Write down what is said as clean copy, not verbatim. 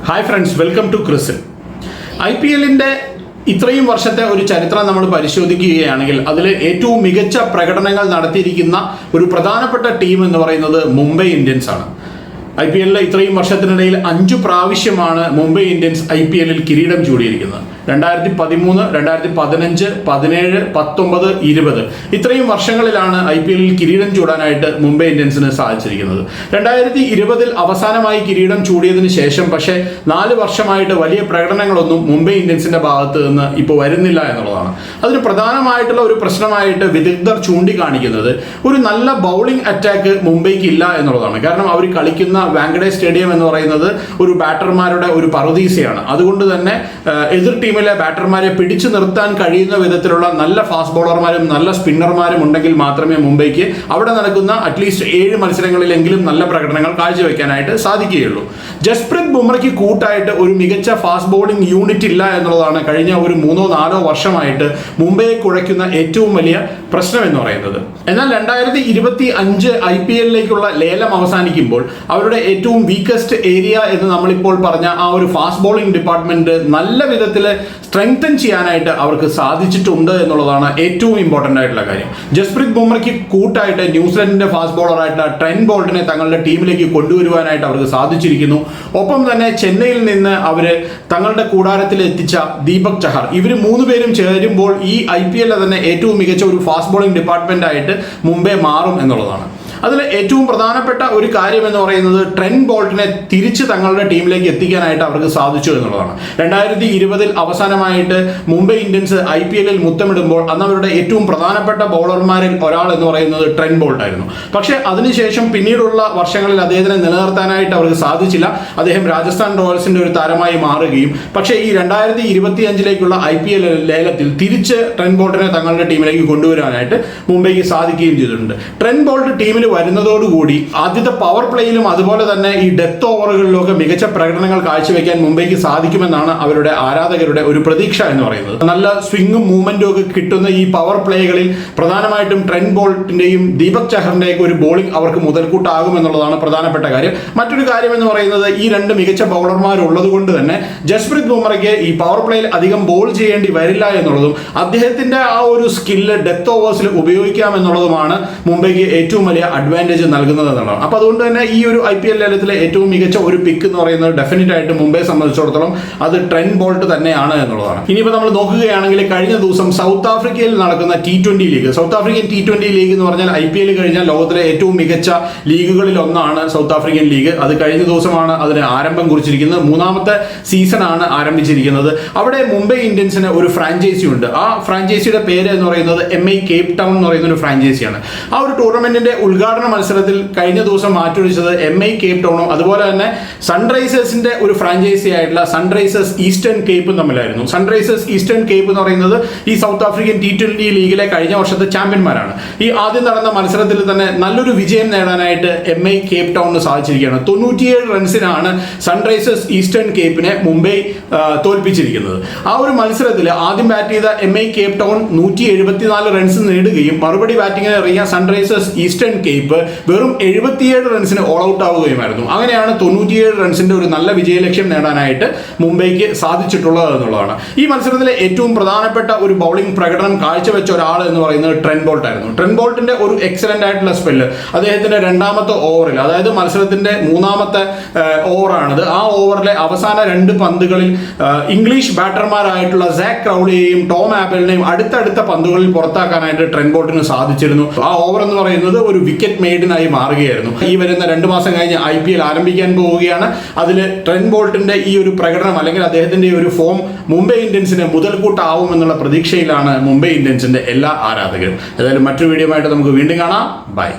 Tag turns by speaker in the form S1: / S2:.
S1: Hi friends, welcome to ക്രിസിൽ. IPL-ന്റെ ഇത്രയും വർഷത്തെ ഒരു ചരിത്രം നമ്മൾ പരിശോധിക്കുകയാണെങ്കിൽ അതിൽ ഏറ്റവും മികച്ച പ്രകടനങ്ങൾ നടത്തിയിരിക്കുന്ന ഒരു പ്രധാനപ്പെട്ട ടീം എന്ന് പറയുന്നത് മുംബൈ ഇന്ത്യൻസ് ആണ്. IPL-ലെ ഇത്രയും വർഷത്തിനിടയിൽ 5 പ്രാവശ്യമാണ് മുംബൈ ഇന്ത്യൻസ് IPL-ൽ കിരീടം ചൂടിയിരിക്കുന്നത്. 2013, 2015, 17, 19, 20 ഇത്രയും വർഷങ്ങളിലാണ് IPL-ൽ കിരീടം ചൂടാനായിട്ട് മുംബൈ ഇന്ത്യൻസിന് സാധിച്ചിരിക്കുന്നത്. 2020 അവസാനമായി കിരീടം ചൂടിയതിനു ശേഷം പക്ഷേ 4 വർഷമായിട്ട് വലിയ പ്രകടനങ്ങളൊന്നും മുംബൈ ഇന്ത്യൻസിന്റെ ഭാഗത്ത് നിന്ന് ഇപ്പോൾ വരുന്നില്ല എന്നുള്ളതാണ്. അതിന് പ്രധാനമായിട്ടുള്ള ഒരു പ്രശ്നമായിട്ട് വിദഗ്ധർ ചൂണ്ടിക്കാണിക്കുന്നത് ഒരു നല്ല ബൗളിംഗ് അറ്റാക്ക് മുംബൈക്ക് ഇല്ല എന്നുള്ളതാണ്. കാരണം അവർ കളിക്കുന്ന വാങ്കഡേ സ്റ്റേഡിയം എന്ന് പറയുന്നത് ഒരു ബാറ്റർമാരുടെ ഒരു പറുദീസയാണ്. അതുകൊണ്ട് തന്നെ എതിർ ടീമിലെ ബാറ്റർമാരെ പിടിച്ചു നിർത്താൻ കഴിയുന്ന വിധത്തിലുള്ള നല്ല ഫാസ്റ്റ് ബോളർമാരും നല്ല സ്പിന്നർമാരും ഉണ്ടെങ്കിൽ മാത്രമേ മുംബൈക്ക് അവിടെ നടക്കുന്ന അറ്റ്ലീസ്റ്റ് 7 മത്സരങ്ങളിലെങ്കിലും നല്ല പ്രകടനങ്ങൾ കാഴ്ചവെക്കാനായിട്ട് സാധിക്കുകയുള്ളൂ. ജസ്പ്രീത് ബുംറയ്ക്ക് കൂട്ടായിട്ട് ഒരു മികച്ച ഫാസ്റ്റ് ബോളിംഗ് യൂണിറ്റ് ഇല്ല എന്നുള്ളതാണ് കഴിഞ്ഞ ഒരു 3-4 വർഷമായിട്ട് മുംബൈയെ കുഴയ്ക്കുന്ന ഏറ്റവും വലിയ പ്രശ്നം എന്ന് പറയുന്നത്. എന്നാൽ 2025 IPL-ലേക്കുള്ള ലേലം അവസാനിക്കുമ്പോൾ അവരുടെ ഏറ്റവും വീക്കസ്റ്റ് ഏരിയ എന്ന് നമ്മളിപ്പോൾ പറഞ്ഞ ആ ഒരു ഫാസ്റ്റ് ബോളിംഗ് ഡിപ്പാർട്ട്മെന്റ് നല്ല വിധത്തിൽ സ്ട്രെങ്തൻ ചെയ്യാനായിട്ട് അവർക്ക് സാധിച്ചിട്ടുണ്ട് എന്നുള്ളതാണ് ഏറ്റവും ഇമ്പോർട്ടൻ്റ് ആയിട്ടുള്ള കാര്യം. ജസ്പ്രീത് ബുംറയ്ക്ക് കൂട്ടായിട്ട് ന്യൂസിലൻഡിന്റെ ഫാസ്റ്റ് ബോളറായിട്ടുള്ള ട്രെന്റ് ബോൾട്ടിനെ തങ്ങളുടെ ടീമിലേക്ക് കൊണ്ടുവരുവാനായിട്ട് അവർക്ക് സാധിച്ചിരിക്കുന്നു. ഒപ്പം തന്നെ ചെന്നൈയിൽ നിന്ന് അവര് തങ്ങളുടെ കൂടാരത്തിൽ എത്തിച്ച ദീപക് ചഹർ, ഇവർ 3 പേരും ചേരുമ്പോൾ ഈ IPL-ലെ തന്നെ ഏറ്റവും മികച്ച ഒരു ഫാസ്റ്റ് ബോളിംഗ് ഡിപ്പാർട്ട്മെന്റ് ആയിട്ട് മുംബൈ മാറും എന്നുള്ളതാണ്. അതിൽ ഏറ്റവും പ്രധാനപ്പെട്ട ഒരു കാര്യം എന്ന് പറയുന്നത് ട്രെന്റ് ബോൾട്ടിനെ തിരിച്ച് തങ്ങളുടെ ടീമിലേക്ക് എത്തിക്കാനായിട്ട് അവർക്ക് സാധിച്ചു എന്നുള്ളതാണ്. 2020 അവസാനമായിട്ട് മുംബൈ ഇന്ത്യൻസ് IPL-ൽ മുത്തമിടുമ്പോൾ അന്ന് അവരുടെ ഏറ്റവും പ്രധാനപ്പെട്ട ബൗളർമാരിൽ ഒരാൾ എന്ന് പറയുന്നത് ട്രെന്റ് ബോൾട്ട് ആയിരുന്നു. പക്ഷേ അതിനുശേഷം പിന്നീടുള്ള വർഷങ്ങളിൽ അദ്ദേഹത്തിനെ നിലനിർത്താനായിട്ട് അവർക്ക് സാധിച്ചില്ല. അദ്ദേഹം രാജസ്ഥാൻ റോയൽസിന്റെ ഒരു താരമായി മാറുകയും പക്ഷേ ഈ 2025-ലേക്കുള്ള IPL ലേലത്തിൽ തിരിച്ച് ട്രെന്റ് ബോൾട്ടിനെ തങ്ങളുടെ ടീമിലേക്ക് കൊണ്ടുവരാനായിട്ട് മുംബൈക്ക് സാധിക്കുകയും ചെയ്തിട്ടുണ്ട്. ട്രെന്റ് ബോൾട്ട് ടീമിൽ വരുന്നതോടുകൂടി ആദ്യത്തെ പവർ പ്ലേയിലും അതുപോലെ തന്നെ ഈ ഡെത്ത് ഓവറുകളിലൊക്കെ മികച്ച പ്രകടനങ്ങൾ കാഴ്ചവെക്കാൻ മുംബൈക്ക് സാധിക്കുമെന്നാണ് അവരുടെ ആരാധകരുടെ ഒരു പ്രതീക്ഷ എന്ന് പറയുന്നത്. നല്ല സ്വിങ്ങും മൂവ്മെന്റും ഒക്കെ കിട്ടുന്ന ഈ പവർ പ്ലേകളിൽ പ്രധാനമായിട്ടും ട്രെന്റ് ബോൾട്ടിന്റെയും ദീപക് ചഹറിന്റെയും ഒരു ബോളിംഗ് അവർക്ക് മുതൽക്കൂട്ടാകും എന്നുള്ളതാണ് പ്രധാനപ്പെട്ട കാര്യം. മറ്റൊരു കാര്യം എന്ന് പറയുന്നത് ഈ 2 മികച്ച ബൗളർമാർ ഉള്ളത് കൊണ്ട് തന്നെ ജസ്പ്രീത് ബുംറയ്ക്ക് ഈ പവർ പ്ലേയിൽ അധികം ബോൾ ചെയ്യേണ്ടി വരില്ല എന്നുള്ളതും അദ്ദേഹത്തിന്റെ ആ ഒരു സ്കില്ല് ഡെത്ത് ഓവേഴ്സിൽ ഉപയോഗിക്കാം എന്നുള്ളതുമാണ് മുംബൈക്ക് ഏറ്റവും വലിയ അഡ്വാൻറ്റേജ് നൽകുന്നത് എന്നുള്ളതാണ്. അപ്പോൾ അതുകൊണ്ട് തന്നെ ഈ ഒരു IPL ലേലത്തിലെ ഏറ്റവും മികച്ച ഒരു പിക്ക് എന്ന് പറയുന്നത് ഡെഫിനറ്റ് ആയിട്ട് മുംബൈയെ സംബന്ധിച്ചിടത്തോളം അത് ട്രെന്റ് ബോൾട്ട് തന്നെയാണ് എന്നുള്ളതാണ്. ഇനിയിപ്പോൾ നമ്മൾ നോക്കുകയാണെങ്കിൽ കഴിഞ്ഞ ദിവസം സൗത്ത് ആഫ്രിക്കയിൽ നടക്കുന്ന T20 league, south African T20 league എന്ന് പറഞ്ഞാൽ IPL കഴിഞ്ഞാൽ ലോകത്തിലെ ഏറ്റവും മികച്ച ലീഗുകളിൽ ഒന്നാണ് സൗത്ത് ആഫ്രിക്കൻ ലീഗ്. അത് കഴിഞ്ഞ ദിവസമാണ് അതിന് ആരംഭം കുറിച്ചിരിക്കുന്നത്. 3ാമത്തെ സീസണാണ് ആരംഭിച്ചിരിക്കുന്നത്. അവിടെ മുംബൈ ഇന്ത്യൻസിന് ഒരു ഫ്രാഞ്ചൈസി ഉണ്ട്. ആ ഫ്രാഞ്ചൈസിയുടെ പേര് എന്ന് പറയുന്നത് MI കേപ്പ് ടൗൺ എന്ന് പറയുന്ന ഒരു ഫ്രാഞ്ചൈസിയാണ്. ആ ഒരു ടൂർണമെന്റിന്റെ ഉദ്ഘാടന മത്സരത്തിൽ കഴിഞ്ഞ ദിവസം മാറ്റുരച്ചത് MI കേപ്പ് ടൗണും അതുപോലെ തന്നെ സൺറൈസേഴ്സിന്റെ ഒരു ഫ്രാഞ്ചൈസി ആയിട്ടുള്ള സൺറൈസേഴ്സ് ഈസ്റ്റേൺ കേപ്പും തമ്മിലായിരുന്നു. സൺറൈസേഴ്സ് ഈസ്റ്റേൺ കേപ്പ് എന്ന് പറയുന്നത് ഈ സൗത്ത് ആഫ്രിക്കൻ T20 ലീഗിലെ കഴിഞ്ഞ വർഷത്തെ ചാമ്പ്യന്മാരാണ്. ഈ ആദ്യം നടന്ന മത്സരത്തിൽ തന്നെ നല്ലൊരു വിജയം നേടാനായിട്ട് MI കേപ്പ് ടൗണിന് സാധിച്ചിരിക്കുകയാണ്. 97 റൺസിനാണ് സൺറൈസേഴ്സ് ഈസ്റ്റേൺ കേപ്പിനെ മുംബൈ തോൽപ്പിച്ചിരിക്കുന്നത്. ആ ഒരു മത്സരത്തിൽ ആദ്യം ബാറ്റ് ചെയ്ത MI കേപ്പ് ടൗൺ 174 റൺസ് നേടുകയും മറുപടി ബാറ്റിംഗിന് ഇറങ്ങിയ സൺറൈസേഴ്സ് ഈസ്റ്റേൺ കേപ്പ് വെറും 77 റൺസിന് ഓൾ ഔട്ട് ആവുകയുമായിരുന്നു. അങ്ങനെയാണ് 97 റൺസിന്റെ ഒരു നല്ല വിജയലക്ഷ്യം നേടാനായിട്ട് മുംബൈക്ക് സാധിച്ചിട്ടുള്ളത് എന്നുള്ളതാണ്. ഈ മത്സരത്തിലെ ഏറ്റവും പ്രധാനപ്പെട്ട ഒരു ബൗളിംഗ് പ്രകടനം കാഴ്ചവെച്ച ഒരാൾ എന്ന് പറയുന്നത് ട്രെന്റ് ബോൾട്ട് ആയിരുന്നു. ട്രെന്റ് ബോൾട്ടിന്റെ ഒരു എക്സലന്റ് ആയിട്ടുള്ള സ്പെല്ല് അദ്ദേഹത്തിന്റെ 2ാമത്തെ ഓവറിൽ, അതായത് മത്സരത്തിന്റെ 3ാമത്തെ ഓവറാണിത്. ആ ഓവറിലെ അവസാന 2 പന്തുകളിൽ ഇംഗ്ലീഷ് ബാറ്റർമാരായിട്ടുള്ള സാക് ക്രൗളിയെയും ടോം ആബലിനെയും അടുത്തടുത്ത പന്തുകളിൽ പുറത്താക്കാനായിട്ട് ട്രെന്റ് ബോൾട്ടിന് സാധിച്ചിരുന്നു. ആ ഓവർ എന്ന് പറയുന്നത് ഒരു വിക്കറ്റ് മെയ്ഡിനായി മാറുകയായിരുന്നു. ഈ വരുന്ന 2 മാസം കഴിഞ്ഞ് IPL ആരംഭിക്കാൻ പോവുകയാണ്. അതിൽ ട്രെന്റ് ബോൾട്ടിന്റെ ഈ ഒരു പ്രകടനം അല്ലെങ്കിൽ അദ്ദേഹത്തിന്റെ ഒരു ഫോം മുംബൈ ഇന്ത്യൻസിന് മുതൽക്കൂട്ടാവും എന്നുള്ള പ്രതീക്ഷയിലാണ് മുംബൈ ഇന്ത്യൻസിന്റെ എല്ലാ ആരാധകരും. ഏതായാലും മറ്റൊരു വീഡിയോ ആയിട്ട് നമുക്ക് വീണ്ടും കാണാം. ബൈ.